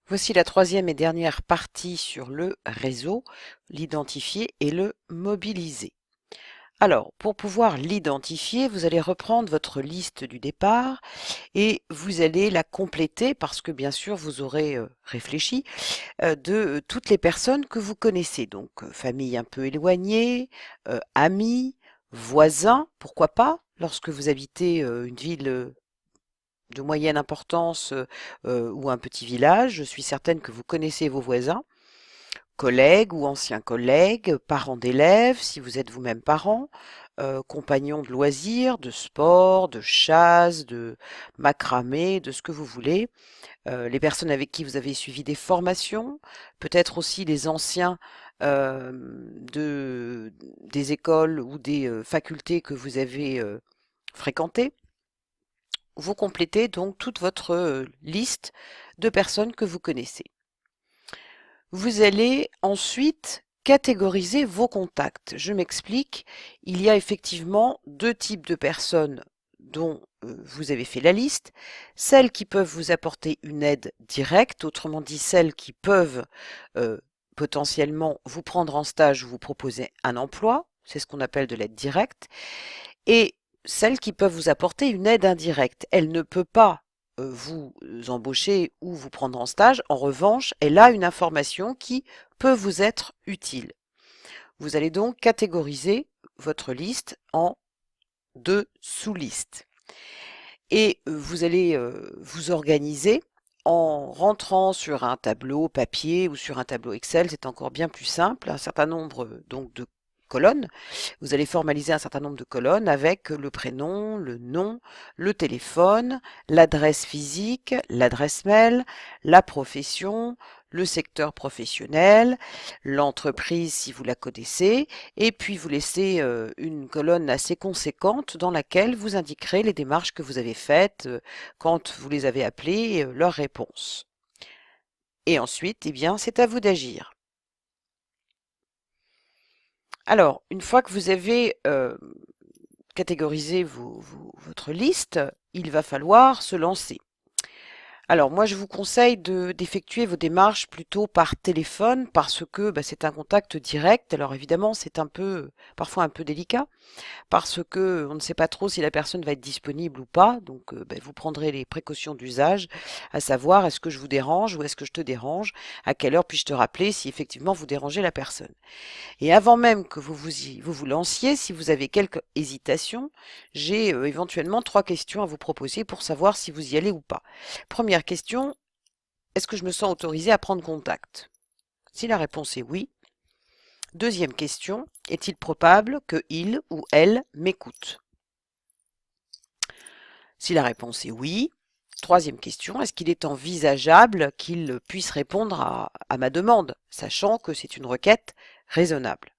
Voici la troisième et dernière partie sur le réseau, l'identifier et le mobiliser. Alors, pour pouvoir l'identifier, vous allez reprendre votre liste du départ et vous allez la compléter parce que bien sûr vous aurez réfléchi de toutes les personnes que vous connaissez. Donc, famille un peu éloignée, amis, voisins, pourquoi pas, lorsque vous habitez une ville de moyenne importance ou un petit village, je suis certaine que vous connaissez vos voisins, collègues ou anciens collègues, parents d'élèves, si vous êtes vous-même parent, compagnons de loisirs, de sport, de chasse, de macramé, de ce que vous voulez, les personnes avec qui vous avez suivi des formations, peut-être aussi les anciens des écoles ou des facultés que vous avez fréquentées. Vous complétez donc toute votre liste de personnes que vous connaissez. Vous allez ensuite catégoriser vos contacts. Je m'explique, il y a effectivement deux types de personnes dont vous avez fait la liste, celles qui peuvent vous apporter une aide directe, autrement dit celles qui peuvent euh, potentiellement vous prendre en stage ou vous proposer un emploi, c'est ce qu'on appelle de l'aide directe, et celles qui peuvent vous apporter une aide indirecte. Elle ne peut pas vous embaucher ou vous prendre en stage. En revanche, elle a une information qui peut vous être utile. Vous allez donc catégoriser votre liste en deux sous-listes. Et vous allez vous organiser en rentrant sur un tableau papier ou sur un tableau Excel, c'est encore bien plus simple, un certain nombre donc de colonnes. Vous allez formaliser un certain nombre de colonnes avec le prénom, le nom, le téléphone, l'adresse physique, l'adresse mail, la profession, le secteur professionnel, l'entreprise si vous la connaissez, et puis vous laissez une colonne assez conséquente dans laquelle vous indiquerez les démarches que vous avez faites quand vous les avez appelés, leurs réponses. Et ensuite, eh bien, c'est à vous d'agir. Alors, une fois que vous avez catégorisé votre liste, il va falloir se lancer. Alors moi je vous conseille d'effectuer vos démarches plutôt par téléphone parce que c'est un contact direct. Alors évidemment c'est un peu parfois un peu délicat parce que on ne sait pas trop si la personne va être disponible ou pas. Donc vous prendrez les précautions d'usage, à savoir est-ce que je vous dérange ou est-ce que je te dérange, à quelle heure puis-je te rappeler si effectivement vous dérangez la personne. Et avant même que vous lanciez, si vous avez quelques hésitations, j'ai éventuellement trois questions à vous proposer pour savoir si vous y allez ou pas. Première question, est-ce que je me sens autorisée à prendre contact? Si la réponse est oui. Deuxième question, est-il probable que il ou elle m'écoute? Si la réponse est oui. Troisième question, est-ce qu'il est envisageable qu'il puisse répondre à ma demande, sachant que c'est une requête raisonnable?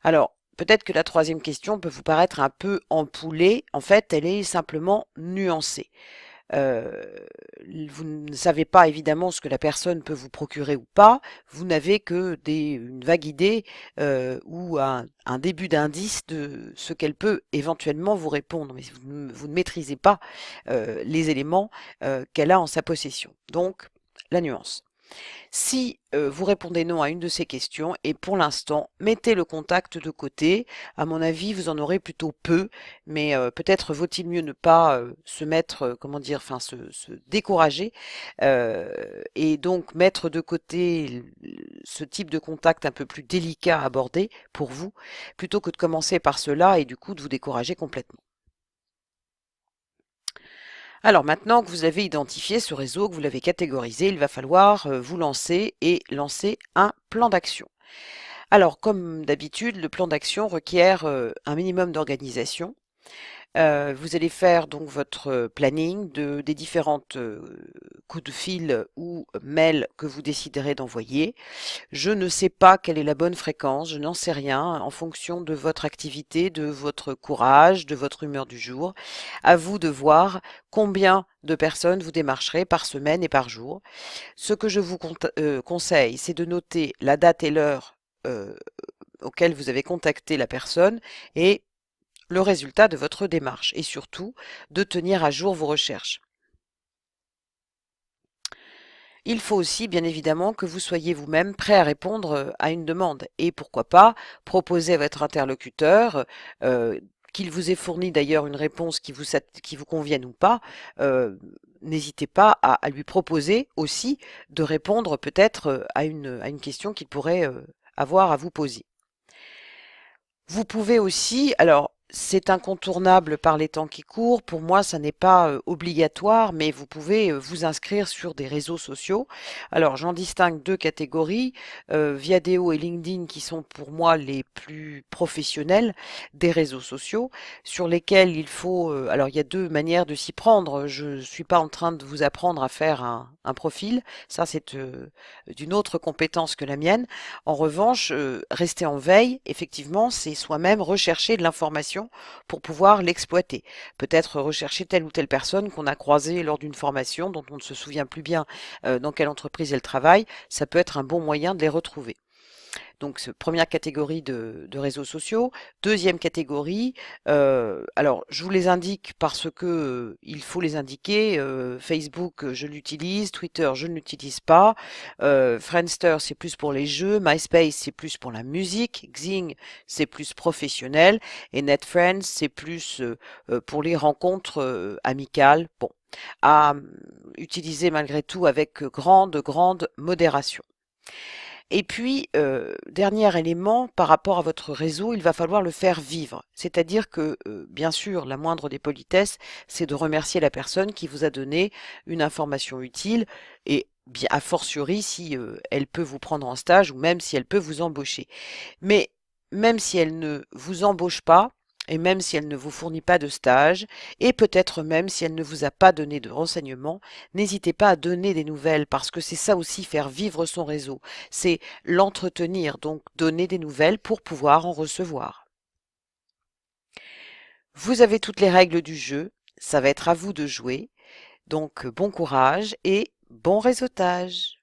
Alors, peut-être que la troisième question peut vous paraître un peu ampoulée. En fait, elle est simplement nuancée. Euh, vous ne savez pas évidemment ce que la personne peut vous procurer ou pas. Vous n'avez que une vague idée ou un début d'indice de ce qu'elle peut éventuellement vous répondre, mais vous ne maîtrisez pas les éléments qu'elle a en sa possession. Donc, la nuance. Si vous répondez non à une de ces questions, et pour l'instant, mettez le contact de côté. À mon avis, vous en aurez plutôt peu, mais peut-être vaut-il mieux ne pas se mettre, comment dire, enfin se décourager, et donc mettre de côté ce type de contact un peu plus délicat à aborder pour vous, plutôt que de commencer par cela et du coup de vous décourager complètement. Alors maintenant que vous avez identifié ce réseau, que vous l'avez catégorisé, il va falloir vous lancer et lancer un plan d'action. Alors comme d'habitude, le plan d'action requiert un minimum d'organisation. Vous allez faire donc votre planning des différentes coups de fil ou mails que vous déciderez d'envoyer. Je ne sais pas quelle est la bonne fréquence, je n'en sais rien, en fonction de votre activité, de votre courage, de votre humeur du jour. À vous de voir combien de personnes vous démarcherez par semaine et par jour. Ce que je vous conseille, c'est de noter la date et l'heure auquel vous avez contacté la personne et le résultat de votre démarche et surtout de tenir à jour vos recherches. Il faut aussi, bien évidemment, que vous soyez vous-même prêt à répondre à une demande et pourquoi pas proposer à votre interlocuteur, qu'il vous ait fourni d'ailleurs une réponse qui vous convienne ou pas, n'hésitez pas à lui proposer aussi de répondre peut-être à une question qu'il pourrait avoir à vous poser. Vous pouvez aussi, alors c'est incontournable par les temps qui courent, pour moi ça n'est pas obligatoire, mais vous pouvez vous inscrire sur des réseaux sociaux. Alors j'en distingue deux catégories, Viadeo et LinkedIn qui sont pour moi les plus professionnels des réseaux sociaux, sur lesquels il faut, alors il y a deux manières de s'y prendre, je ne suis pas en train de vous apprendre à faire un profil, ça c'est d'une autre compétence que la mienne. En revanche, rester en veille, effectivement, c'est soi-même rechercher de l'information pour pouvoir l'exploiter. Peut-être rechercher telle ou telle personne qu'on a croisée lors d'une formation dont on ne se souvient plus bien dans quelle entreprise elle travaille. Ça peut être un bon moyen de les retrouver. Donc, première catégorie de réseaux sociaux. Deuxième catégorie, alors je vous les indique parce que il faut les indiquer. Facebook, je l'utilise. Twitter, je ne l'utilise pas. Friendster, c'est plus pour les jeux. MySpace, c'est plus pour la musique. Xing, c'est plus professionnel. Et NetFriends, c'est plus pour les rencontres amicales. Bon, à utiliser malgré tout avec grande modération. Et puis, dernier élément, par rapport à votre réseau, il va falloir le faire vivre. C'est-à-dire que, bien sûr, la moindre des politesses, c'est de remercier la personne qui vous a donné une information utile et bien a fortiori si elle peut vous prendre en stage ou même si elle peut vous embaucher. Mais même si elle ne vous embauche pas, et même si elle ne vous fournit pas de stage, et peut-être même si elle ne vous a pas donné de renseignements, n'hésitez pas à donner des nouvelles, parce que c'est ça aussi faire vivre son réseau, c'est l'entretenir, donc donner des nouvelles pour pouvoir en recevoir. Vous avez toutes les règles du jeu, ça va être à vous de jouer, donc bon courage et bon réseautage.